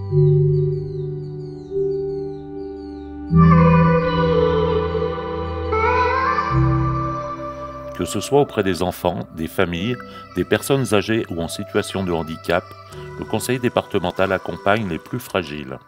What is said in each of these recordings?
Que ce soit auprès des enfants, des familles, des personnes âgées ou en situation de handicap, le conseil départemental accompagne les plus fragiles.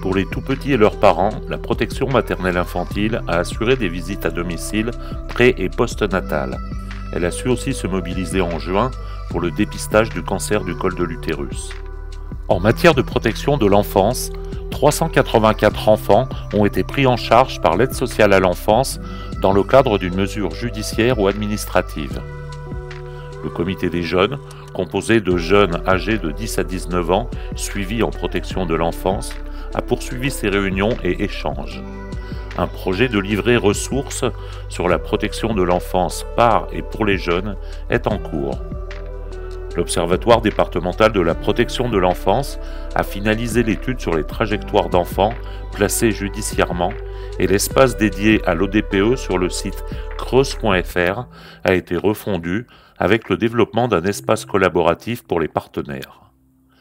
Pour les tout-petits et leurs parents, la protection maternelle infantile a assuré des visites à domicile pré- et post-natales. Elle a su aussi se mobiliser en juin pour le dépistage du cancer du col de l'utérus. En matière de protection de l'enfance, 384 enfants ont été pris en charge par l'aide sociale à l'enfance dans le cadre d'une mesure judiciaire ou administrative. Le comité des jeunes, composé de jeunes âgés de 10 à 19 ans suivis en protection de l'enfance, a poursuivi ses réunions et échanges. Un projet de livret ressources sur la protection de l'enfance par et pour les jeunes est en cours. L'Observatoire départemental de la protection de l'enfance a finalisé l'étude sur les trajectoires d'enfants placés judiciairement et l'espace dédié à l'ODPE sur le site creuse.fr a été refondu avec le développement d'un espace collaboratif pour les partenaires.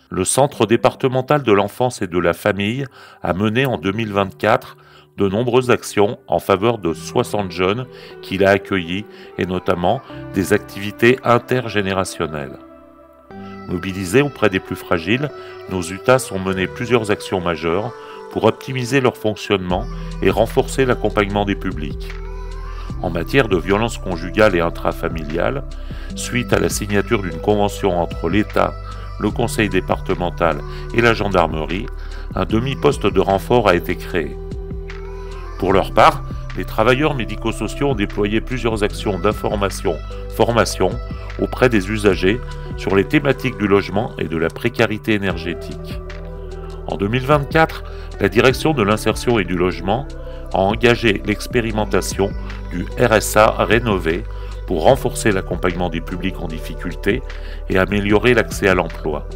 Le Centre départemental de l'enfance et de la famille a mené en 2024 de nombreuses actions en faveur de 60 jeunes qu'il a accueillis et notamment des activités intergénérationnelles. Mobilisés auprès des plus fragiles, nos UTAS ont mené plusieurs actions majeures pour optimiser leur fonctionnement et renforcer l'accompagnement des publics. En matière de violences conjugales et intrafamiliales, suite à la signature d'une convention entre l'État, le conseil départemental et la gendarmerie, un demi-poste de renfort a été créé. Pour leur part, les travailleurs médico-sociaux ont déployé plusieurs actions d'information-formation auprès des usagers sur les thématiques du logement et de la précarité énergétique. En 2024, la direction de l'insertion et du logement a engagé l'expérimentation du RSA rénové pour renforcer l'accompagnement des publics en difficulté et améliorer l'accès à l'emploi.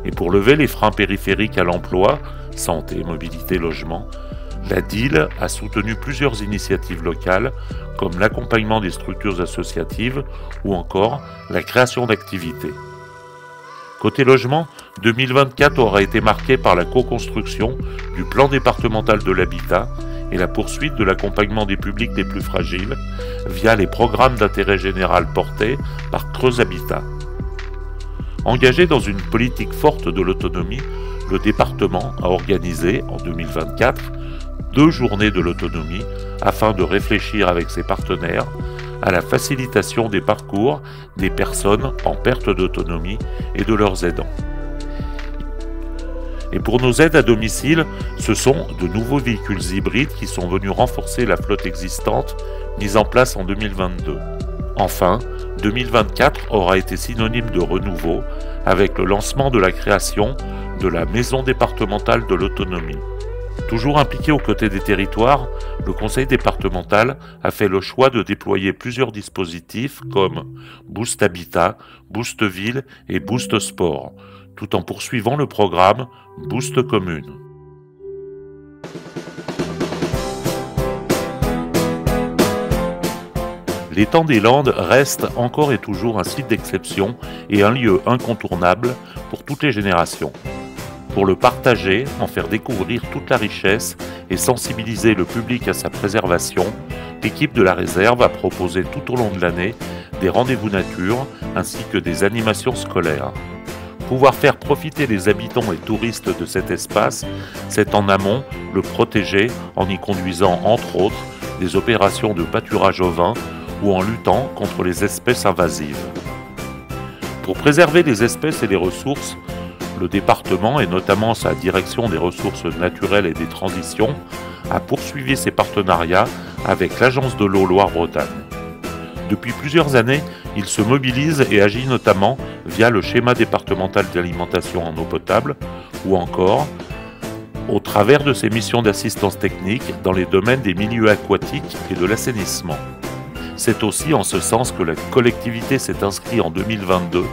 Et pour lever les freins périphériques à l'emploi, santé, mobilité, logement, la DIL a soutenu plusieurs initiatives locales comme l'accompagnement des structures associatives ou encore la création d'activités. Côté logement, 2024 aura été marqué par la co-construction du plan départemental de l'habitat et la poursuite de l'accompagnement des publics les plus fragiles via les programmes d'intérêt général portés par Creuse Habitat. Engagé dans une politique forte de l'autonomie, le département a organisé en 2024 2 journées de l'autonomie afin de réfléchir avec ses partenaires à la facilitation des parcours des personnes en perte d'autonomie et de leurs aidants. Et pour nos aides à domicile, ce sont de nouveaux véhicules hybrides qui sont venus renforcer la flotte existante mise en place en 2022. Enfin, 2024 aura été synonyme de renouveau avec le lancement de la création de la Maison départementale de l'autonomie. Toujours impliqué aux côtés des territoires, le conseil départemental a fait le choix de déployer plusieurs dispositifs comme Boost Habitat, Boost Ville et Boost Sport, tout en poursuivant le programme Boost Commune. L'étang des Landes reste encore et toujours un site d'exception et un lieu incontournable pour toutes les générations. Pour le partager, en faire découvrir toute la richesse et sensibiliser le public à sa préservation, l'équipe de la réserve a proposé tout au long de l'année des rendez-vous nature ainsi que des animations scolaires. Pouvoir faire profiter les habitants et touristes de cet espace, c'est en amont le protéger en y conduisant entre autres des opérations de pâturage ovin ou en luttant contre les espèces invasives. Pour préserver les espèces et les ressources, le département, et notamment sa direction des ressources naturelles et des transitions, a poursuivi ses partenariats avec l'Agence de l'eau Loire-Bretagne. Depuis plusieurs années, il se mobilise et agit notamment via le schéma départemental d'alimentation en eau potable ou encore au travers de ses missions d'assistance technique dans les domaines des milieux aquatiques et de l'assainissement. C'est aussi en ce sens que la collectivité s'est inscrite en 2022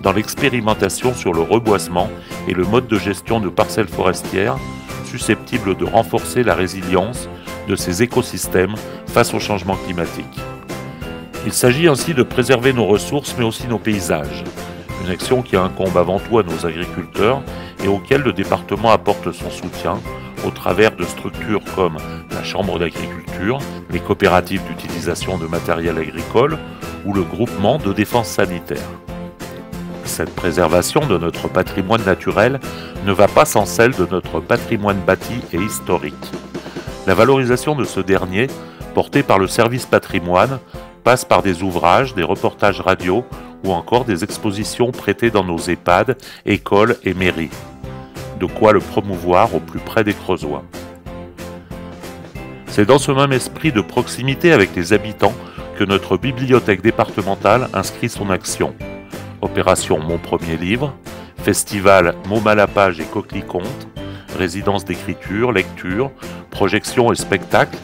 dans l'expérimentation sur le reboisement et le mode de gestion de parcelles forestières susceptibles de renforcer la résilience de ces écosystèmes face au changement climatique. Il s'agit ainsi de préserver nos ressources mais aussi nos paysages, une action qui incombe avant tout à nos agriculteurs et auxquels le département apporte son soutien au travers de structures comme la Chambre d'agriculture, les coopératives d'utilisation de matériel agricole ou le groupement de défense sanitaire. Cette préservation de notre patrimoine naturel ne va pas sans celle de notre patrimoine bâti et historique. La valorisation de ce dernier, portée par le service patrimoine, passe par des ouvrages, des reportages radio ou encore des expositions prêtées dans nos EHPAD, écoles et mairies. De quoi le promouvoir au plus près des Creusois. C'est dans ce même esprit de proximité avec les habitants que notre bibliothèque départementale inscrit son action. Opération Mon Premier Livre, Festival Mots Malapage et Coquelicot, résidence d'écriture, lecture, projection et spectacle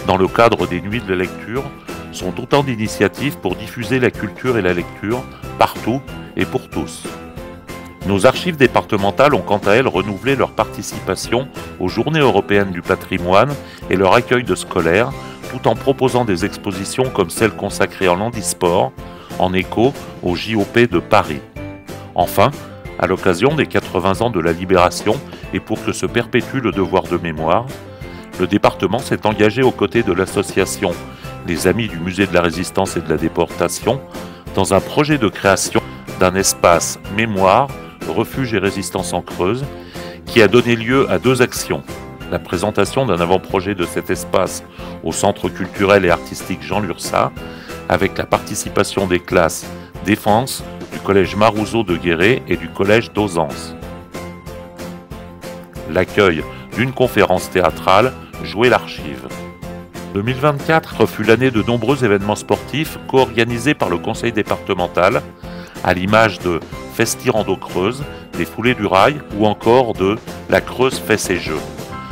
dans le cadre des Nuits de la lecture sont autant d'initiatives pour diffuser la culture et la lecture partout et pour tous. Nos archives départementales ont quant à elles renouvelé leur participation aux Journées européennes du patrimoine et leur accueil de scolaires, tout en proposant des expositions comme celle consacrée en handisport, en écho au JOP de Paris. Enfin, à l'occasion des 80 ans de la Libération et pour que se perpétue le devoir de mémoire, le département s'est engagé aux côtés de l'association Les Amis du Musée de la Résistance et de la Déportation dans un projet de création d'un espace mémoire, refuge et résistance en Creuse qui a donné lieu à 2 actions. La présentation d'un avant-projet de cet espace au Centre culturel et artistique Jean Lurçat avec la participation des classes Défense, du collège Marouzeau de Guéret et du collège d'Auzance. L'accueil d'une conférence théâtrale Jouer l'archive. 2024 fut l'année de nombreux événements sportifs co-organisés par le conseil départemental, à l'image de Festirando Creuse, des Foulées du Rail ou encore de La Creuse fait ses jeux.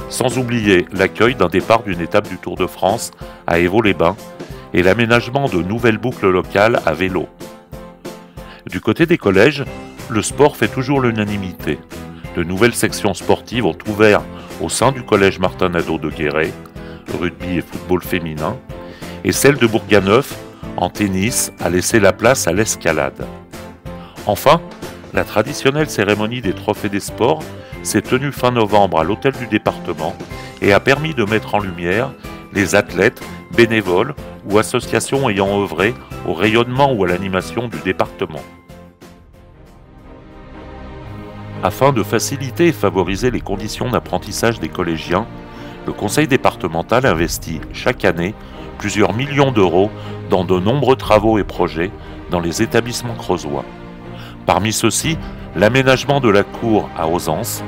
Sans oublier l'accueil d'un départ d'une étape du Tour de France à Évaux-les-Bains et l'aménagement de nouvelles boucles locales à vélo. Du côté des collèges, le sport fait toujours l'unanimité. De nouvelles sections sportives ont ouvert au sein du collège Martin-Nadeau de Guéret, rugby et football féminin, et celle de Bourganeuf, en tennis, a laissé la place à l'escalade. Enfin, la traditionnelle cérémonie des trophées des sports s'est tenue fin novembre à l'hôtel du département et a permis de mettre en lumière les athlètes, bénévoles ou associations ayant œuvré au rayonnement ou à l'animation du département. Afin de faciliter et favoriser les conditions d'apprentissage des collégiens, le conseil départemental investit chaque année plusieurs millions d'euros dans de nombreux travaux et projets dans les établissements creusois. Parmi ceux-ci, l'aménagement de la cour à Auzance,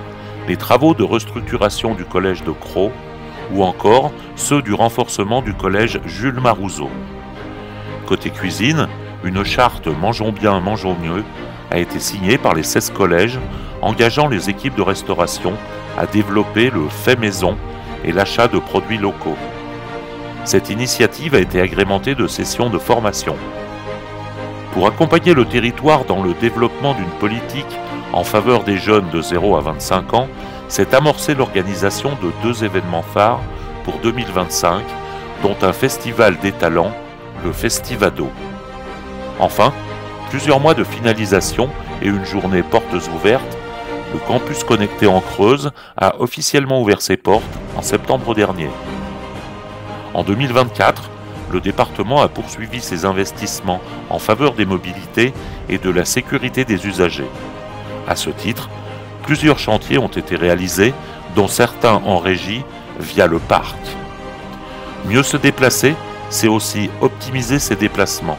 les travaux de restructuration du collège de Crau ou encore ceux du renforcement du collège Jules Marouzeau. Côté cuisine, une charte Mangeons bien, mangeons mieux a été signée par les 16 collèges engageant les équipes de restauration à développer le fait maison et l'achat de produits locaux. Cette initiative a été agrémentée de sessions de formation. Pour accompagner le territoire dans le développement d'une politique en faveur des jeunes de 0 à 25 ans, s'est amorcée l'organisation de 2 événements phares pour 2025, dont un festival des talents, le Festivado. Enfin, plusieurs mois de finalisation et une journée portes ouvertes, le campus connecté en Creuse a officiellement ouvert ses portes en septembre dernier. En 2024, le département a poursuivi ses investissements en faveur des mobilités et de la sécurité des usagers. À ce titre, plusieurs chantiers ont été réalisés, dont certains en régie via le parc. Mieux se déplacer, c'est aussi optimiser ses déplacements.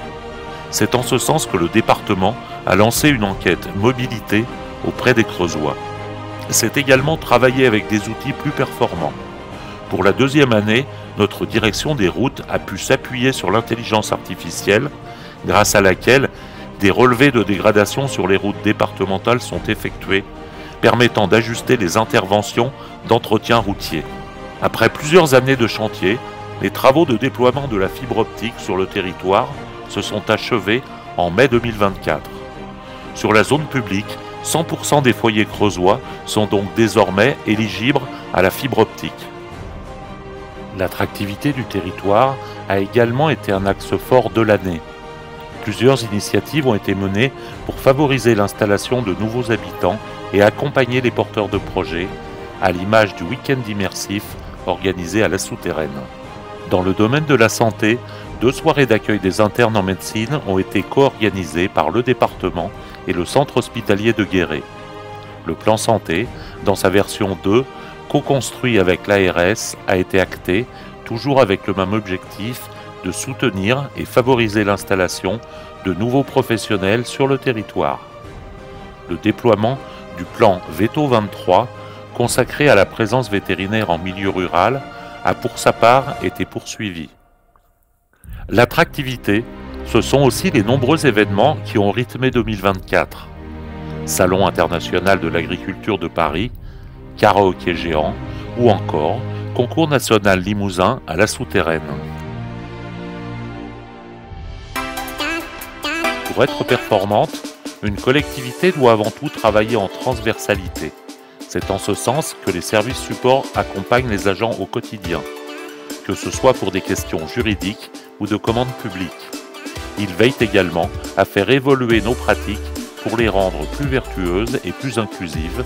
C'est en ce sens que le département a lancé une enquête mobilité auprès des Creusois. C'est également travailler avec des outils plus performants. Pour la 2e année, notre direction des routes a pu s'appuyer sur l'intelligence artificielle, grâce à laquelle des relevés de dégradation sur les routes départementales sont effectués, permettant d'ajuster les interventions d'entretien routier. Après plusieurs années de chantier, les travaux de déploiement de la fibre optique sur le territoire se sont achevés en mai 2024. Sur la zone publique, 100% des foyers creusois sont donc désormais éligibles à la fibre optique. L'attractivité du territoire a également été un axe fort de l'année. Plusieurs initiatives ont été menées pour favoriser l'installation de nouveaux habitants et accompagner les porteurs de projets, à l'image du week-end immersif organisé à la Souterraine. Dans le domaine de la santé, 2 soirées d'accueil des internes en médecine ont été co-organisées par le département et le centre hospitalier de Guéret. Le plan santé, dans sa version 2, co-construit avec l'ARS, a été acté, toujours avec le même objectif, de soutenir et favoriser l'installation de nouveaux professionnels sur le territoire. Le déploiement du plan Veto 23, consacré à la présence vétérinaire en milieu rural, a pour sa part été poursuivi. L'attractivité, ce sont aussi les nombreux événements qui ont rythmé 2024. Salon international de l'agriculture de Paris, karaoké géant ou encore concours national limousin à la Souterraine. Pour être performante, une collectivité doit avant tout travailler en transversalité. C'est en ce sens que les services supports accompagnent les agents au quotidien, que ce soit pour des questions juridiques ou de commande publique. Ils veillent également à faire évoluer nos pratiques pour les rendre plus vertueuses et plus inclusives,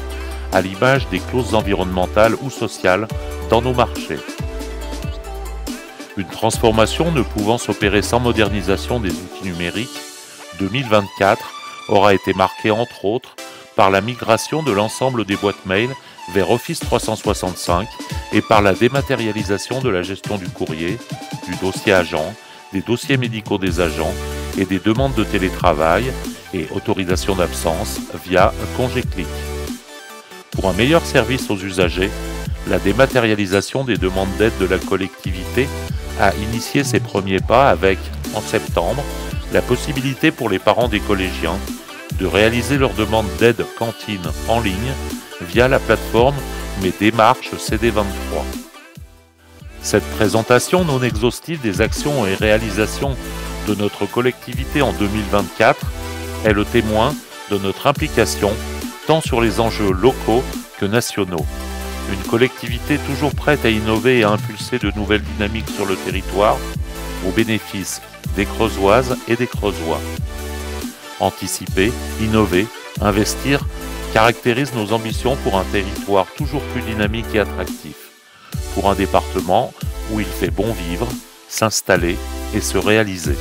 à l'image des clauses environnementales ou sociales dans nos marchés. Une transformation ne pouvant s'opérer sans modernisation des outils numériques, 2024 aura été marquée entre autres par la migration de l'ensemble des boîtes mail vers Office 365 et par la dématérialisation de la gestion du courrier, du dossier agent, des dossiers médicaux des agents et des demandes de télétravail et autorisation d'absence via un congé clic. Pour un meilleur service aux usagers, la dématérialisation des demandes d'aide de la collectivité a initié ses premiers pas avec, en septembre, la possibilité pour les parents des collégiens de réaliser leur demande d'aide cantine en ligne via la plateforme Mes démarches CD23. Cette présentation non exhaustive des actions et réalisations de notre collectivité en 2024 est le témoin de notre implication tant sur les enjeux locaux que nationaux. Une collectivité toujours prête à innover et à impulser de nouvelles dynamiques sur le territoire au bénéfice des Creusoises et des Creusois. Anticiper, innover, investir caractérise nos ambitions pour un territoire toujours plus dynamique et attractif, pour un département où il fait bon vivre, s'installer et se réaliser.